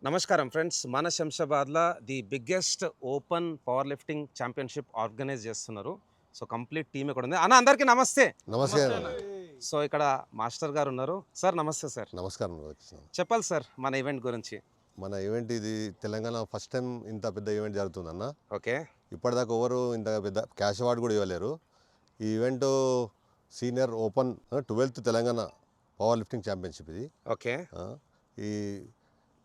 నమస్కారం ఫ్రెండ్స్, మన శంషాబాద్లో the biggest open power lifting championship organize చేస్తున్నారు. సో కంప్లీట్ టీమ్ ఇక్కడ ఉంది. అన్న అందరికీ నమస్తే. నమస్తే. సో ఇక్కడ మాస్టర్ గారు ఉన్నారు. సార్ నమస్తే. సార్ నమస్కారం. చెప్పాలి సార్ మన ఈవెంట్ గురించి. మన ఈవెంట్ ఇది తెలంగాణ ఫస్ట్ టైం ఇంత పెద్ద ఈవెంట్ జరుగుతుందన్న. ఓకే, ఇప్పటిదాకా ఎవరు ఇంత పెద్ద క్యాష్ అవార్డు కూడా ఇవ్వలేరు. ఈ event senior open 12th Telangana power lifting championship ఇది. ఓకే, ఈ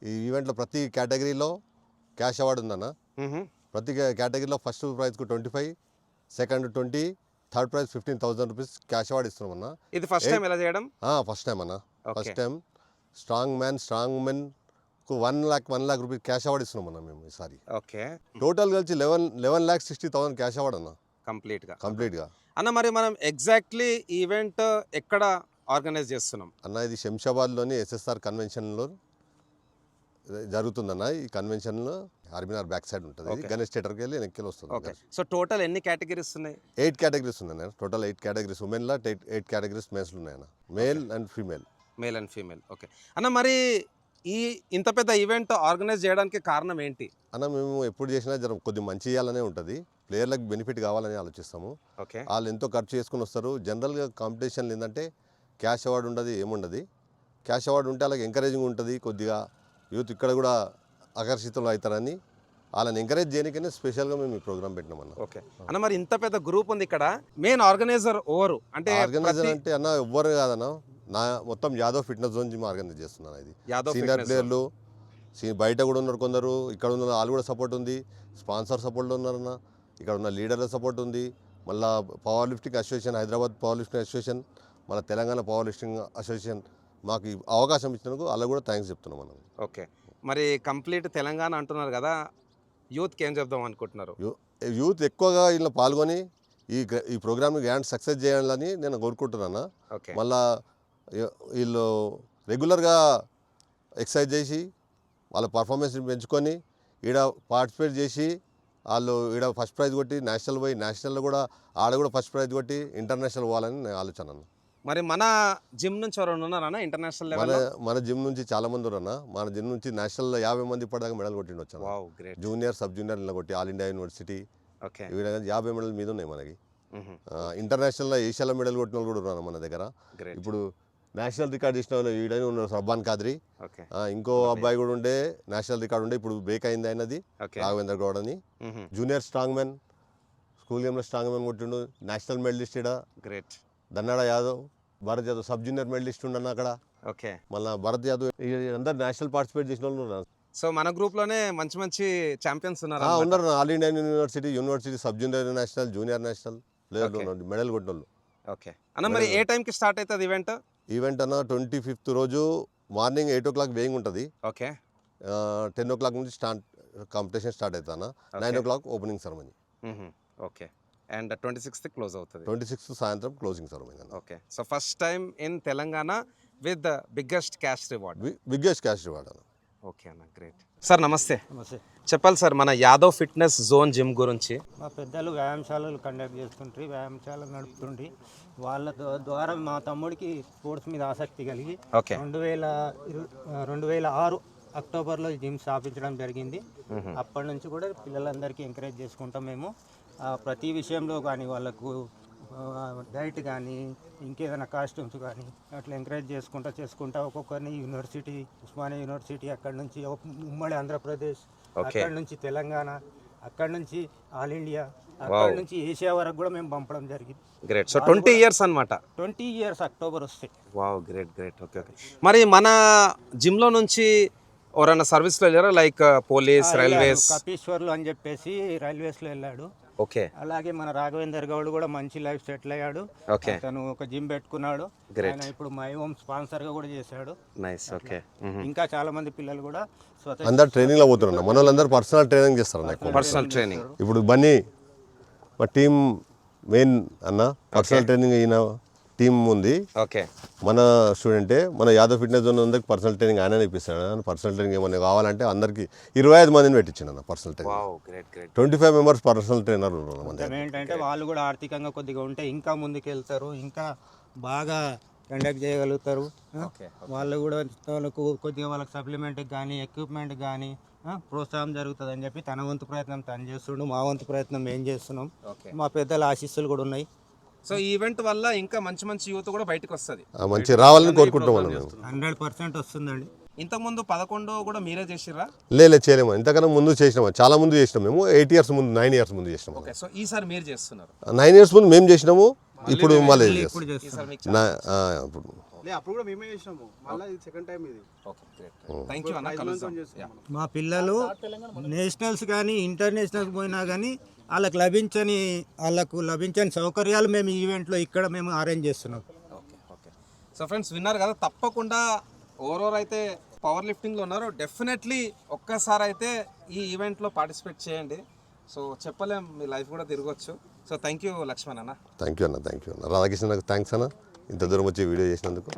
ఈ ఈవెంట్లో ప్రతి కేటగిరీలో క్యాష్ అవార్డు ఉందన్న. ప్రతి కేటగిరీలో ఫస్ట్ ప్రైజ్కు 25, second 20, third prize 15,000 rupees cash award ఇస్తున్నాం అన్న. ఇది ఫస్ట్ టైం ఎలా చేయడం? ఫస్ట్ టైం అన్న. First time strong man strong woman 1 lakh rupees cash award ఇస్తున్నాం అన్న మేము ఈసారి. ఓకే, టోటల్ కలిసి 11,60,000 క్యాష్ అవార్డు అన్న. కంప్లీట్గా అన్న. మరి మనం ఎగ్జాక్ట్లీ ఈవెంట్ ఎక్కడ ఆర్గనైజ్ చేస్తున్నాం అన్న? ఇది శంషాబాద్లోని SSR కన్వెన్షన్లో జరుగుతుందన్న. ఈ కన్వెన్షన్లో ఆర్బీఆర్ బ్యాక్ సైడ్ ఉంటుంది. గణేష్ థియేటర్కి వెళ్ళి వెనక్కి వస్తుంది. ఓకే, సో టోటల్ ఎన్ని కేటగిరీస్ ఉన్నాయి? 8 కేటగిరీస్ ఉన్నాయన్న. టోటల్ 8 కేటగిరీస్ ఉమెన్లో 8 కేటగిరీస్ మెన్స్లో ఉన్నాయన్న. Male and female. ఓకే అన్న, మరి ఈ ఇంత పెద్ద ఈవెంట్ ఆర్గనైజ్ చేయడానికి కారణం ఏంటి అన్న? మేము ఎప్పుడు చేసినా కొద్దిగా మంచి చేయాలనే ఉంటుంది. ప్లేయర్లకు బెనిఫిట్ కావాలని ఆలోచిస్తాము. ఓకే, వాళ్ళు ఎంతో ఖర్చు చేసుకుని వస్తారు. జనరల్గా కాంపిటీషన్లు ఏంటంటే క్యాష్ అవార్డు ఉండదు, ఏముండదు. క్యాష్ అవార్డు ఉంటే వాళ్ళకి ఎంకరేజింగ్ ఉంటుంది. కొద్దిగా యూత్ ఇక్కడ కూడా ఆకర్షితులు అవుతారని వాళ్ళని ఎంకరేజ్ చేయడానికనే స్పెషల్గా మేము ఈ ప్రోగ్రామ్ పెట్టినామన్న. ఓకే అన్న, మరి ఇంత పెద్ద గ్రూప్ ఉంది ఇక్కడ. మెయిన్ ఆర్గనైజర్ ఓవరు అంటే అన్న ఎవ్వరు కాదన్న. నా మొత్తం Yadav fitness zone gym organise చేస్తున్నాను. ఇది సీనియర్ ప్లేయర్లు బయట కూడా ఉన్నారు, కొందరు ఇక్కడ ఉన్న వాళ్ళు కూడా సపోర్ట్ ఉంది. స్పాన్సర్ సపోర్ట్లో ఉన్నారన్న. ఇక్కడ ఉన్న లీడర్ల సపోర్ట్ ఉంది. మళ్ళీ power lifting association, Hyderabad power lifting association, మన తెలంగాణ పవర్ లిఫ్టింగ్ అసోసియేషన్ మాకు ఈ అవకాశం ఇచ్చినందుకు అలా కూడా థ్యాంక్స్ చెప్తున్నాం మనం. ఓకే, మరి కంప్లీట్ తెలంగాణ అంటున్నారు కదా, యూత్కి ఏం చెప్దాం అనుకుంటున్నారు? యూత్ ఎక్కువగా ఇలా పాల్గొని ఈ ప్రోగ్రామ్ని గ్రాండ్ సక్సెస్ చేయాలని నేను కోరుకుంటున్నాను. మళ్ళా వీళ్ళు రెగ్యులర్గా ఎక్సర్సైజ్ చేసి వాళ్ళ పర్ఫార్మెన్స్ని పెంచుకొని ఈడ పార్టిసిపేట్ చేసి వాళ్ళు ఈడ ఫస్ట్ ప్రైజ్ కొట్టి నేషనల్ పోయి నేషనల్లో కూడా ఆడ కూడా ఫస్ట్ ప్రైజ్ కొట్టి ఇంటర్నేషనల్ పోవాలని నేను ఆలోచన. మరి మన జిమ్ నుంచి ఎవరైనా ఉన్నారన్నా ఇంటర్నేషనల్ లెవెల్? మన జిమ్ నుంచి చాలా మంది ఉన్నారన్న. మన జిమ్ నుంచి నేషనల్ 50 మంది ఇప్పటిదాకా మెడల్ కొట్టిండి వచ్చాను. జూనియర్ సబ్ జూనియర్ ఇలా కొట్టి ఆల్ ఇండియా యూనివర్సిటీ ఈ విధంగా 50 మెడల్ మీద ఉన్నాయి మనకి. ఇంటర్నేషనల్లో ఏషియాలో మెడల్ కొట్టిన వాళ్ళు కూడా ఉన్నారు మన దగ్గర. ఇప్పుడు నేషనల్ రికార్డ్ చేసిన వాళ్ళు ఈడని ఉన్నారు, సబ్బాన్ కాద్రి. ఇంకో అబ్బాయి కూడా ఉండే నేషనల్ రికార్డ్ ఉండే, ఇప్పుడు బ్రేక్ అయింది అయినది, రాఘవేంద్ర గౌడ్ అని. జూనియర్ స్ట్రాంగ్ మ్యాన్ స్కూల్ గేమ్లో స్ట్రాంగ్ మ్యాన్ కొట్టిండు. నేషనల్ మెడలిస్ట్ ఈడ గ్రేట్ దన్నాడ Yadav, Bharat Yadav sub junior medalist ఉండన్న అక్కడ. ఓకే, మళ్ళీ భరత్ యాదవ్ అందరు నేషనల్ పార్టిసిపేట్ చేసిన వాళ్ళు ఉన్నారు. సో మన గ్రూప్ లోనే మంచి ఛాంపియన్స్ ఉన్నారు. All India university sub junior national junior national medal కొట్టిన వాళ్ళు. ఓకే అన్న, మరి ఏ టైంకి స్టార్ట్ అవుతుంది ఈవెంట్ అన్న? 25th రోజు మార్నింగ్ 8 o'clock వేయింగ్ ఉంటుంది. ఓకే, 10 o'clock నుంచి కాంపిటీషన్ స్టార్ట్ అవుతుంది అన్న. 9 o'clock opening ceremony. Okay, and 26th close అవుతుంది. 26th సాయంత్రం closing ceremony. Okay, so first time in Telangana with the biggest cash reward అన్న. ఓకే అన్న, గ్రేట్. సార్ నమస్తే. చెప్పాలి సార్ మన యాదవ్ ఫిట్నెస్ జోన్ జిమ్ గురించి. మా పెద్దలు వ్యాయామశాలలు కండక్ట్ చేస్తుంటారు, వ్యాయామశాలలు నడుపుతుండ్రి. వాళ్ళ ద్వారా మా తమ్ముడికి స్పోర్ట్స్ మీద ఆసక్తి కలిగి 2006 అక్టోబర్లో జిమ్ స్థాపించడం జరిగింది. అప్పటి నుంచి కూడా పిల్లలందరికీ ఎంకరేజ్ చేసుకుంటాం మేము. ప్రతి విషయంలో కానీ వాళ్ళకు డైట్ కానీ ఇంకేదైనా కాస్ట్యూమ్స్ కానీ అట్లా ఎంకరేజ్ చేసుకుంటా ఒక్కొక్కరిని యూనివర్సిటీ, ఉస్మానియా యూనివర్సిటీ, అక్కడి నుంచి ఉమ్మడి ఆంధ్రప్రదేశ్, అక్కడి నుంచి తెలంగాణ, అక్కడి నుంచి ఆల్ ఇండియా, అక్కడి నుంచి ఏషియా వరకు కూడా మేము పంపడం జరిగింది. గ్రేట్. సో 20 years అన్నమాట. 20 years అక్టోబర్ వస్తాయి. Wow, great. ఓకే, మరి మన జిమ్ లో నుంచి ఎవరైనా సర్వీస్లో వెళ్ళారా? Like police, railways? కపీశ్వర్లు అని చెప్పేసి రైల్వేస్లో వెళ్ళాడు. ఓకే, అలాగే మన రాఘవేందర్ గౌడ్ కూడా మంచి లైఫ్ సెటిల్ అయ్యాడు. తను ఒక జిమ్ పెట్టుకున్నాడు. ఆయన ఇప్పుడు మై హోమ్ స్పాన్సర్ గా కూడా చేశాడు. నైస్. ఓకే, ఇంకా చాలా మంది పిల్లలు కూడా అందరు ట్రైనింగ్ లో పోతున్నారు. మన వాళ్ళందరూ పర్సనల్ ట్రైనింగ్ చేస్తారు. పర్సనల్ ట్రైనింగ్ ఇప్పుడు బన్నీ మా టీం మెయిన్ అన్న. పర్సనల్ ట్రైనింగ్ అయిన టీం ఉంది. ఓకే, మన స్టూడెంటే మన యాదవ్ ఫిట్నెస్ జోన్ అందరికి పర్సనల్ ట్రైనింగ్ ఆయన ఇప్పిస్తాడు. పర్సనల్ ట్రైనింగ్ ఏమైనా కావాలంటే అందరికి 25 మందిని పెట్టించాను అన్న personal training. 25 members personal trainer ఉన్నారు. ఏంటంటే వాళ్ళు కూడా ఆర్థికంగా కొద్దిగా ఉంటే ఇంకా ముందుకు వెళ్తారు, ఇంకా బాగా కండక్ట్ చేయగలుగుతారు. ఓకే వాళ్ళు కూడా వాళ్ళకు కొద్దిగా వాళ్ళకి సప్లిమెంట్కి కానీ ఎక్విప్మెంట్ కానీ ప్రోత్సాహం జరుగుతుంది అని చెప్పి తన వంతు ప్రయత్నం తను చేస్తుండు, మా వంతు ప్రయత్నం మేము చేస్తున్నాం. ఓకే. మా పెద్దల ఆశీస్సులు కూడా ఉన్నాయి. సో ఈ ఈవెంట్ వల్ల ఇంకా మంచి మంచి యూత్ కూడా బయటకు వస్తుంది. మంచి రావాలని కోరుకుంటున్నాం మనం. 100% వస్తుందండి. ఇంతకుముందు 11 కూడా మీరే చేసిర్రా? లేదు చేయలేము, ఇంతకన్నా ముందు చేసినాము, చాలా ముందు చేసినాం మేము. 8 years ముందు 9 years ముందు చేసినాము. ఓకే. సో ఈసారి మీరు చేస్తున్నారు? 9 years ముందు మేము చేసినాము, ఇప్పుడు మళ్ళీ ఇప్పుడు చేస్తున్నాం. ఈసారి మీకు ఇప్పుడు అప్పుడు కూడా మేమే చేసినాము, మళ్ళీ ఇది సెకండ్ టైం ఇది. Okay great. థ్యాంక్ యూ అన్న, కలుద్దాం. Yeah. మా పిల్లలు నేషనల్స్ కానీ ఇంటర్నేషనల్స్ పోయినా కానీ వాళ్ళకు లభించని సౌకర్యాలు మేము ఈవెంట్లో ఇక్కడ మేము అరేంజ్ చేస్తున్నాం. Okay okay. సో ఫ్రెండ్స్ విన్నారు కదా, తప్పకుండా ఓవరాల్ అయితే పవర్ లిఫ్టింగ్లో ఉన్నారు, డెఫినెట్లీ ఒక్కసారి అయితే ఈ ఈవెంట్లో పార్టిసిపేట్ చేయండి. సో చెప్పలేం, మీ లైఫ్ కూడా తిరగచ్చు. సో థ్యాంక్ యూ లక్ష్మణ్ అన్న. థ్యాంక్ యూ అన్న, థ్యాంక్ యూ అన్న. రాధాకృష్ణ నాకు థ్యాంక్స్ అన్న, ఇంత దూరం వచ్చి వీడియో చేసినందుకు.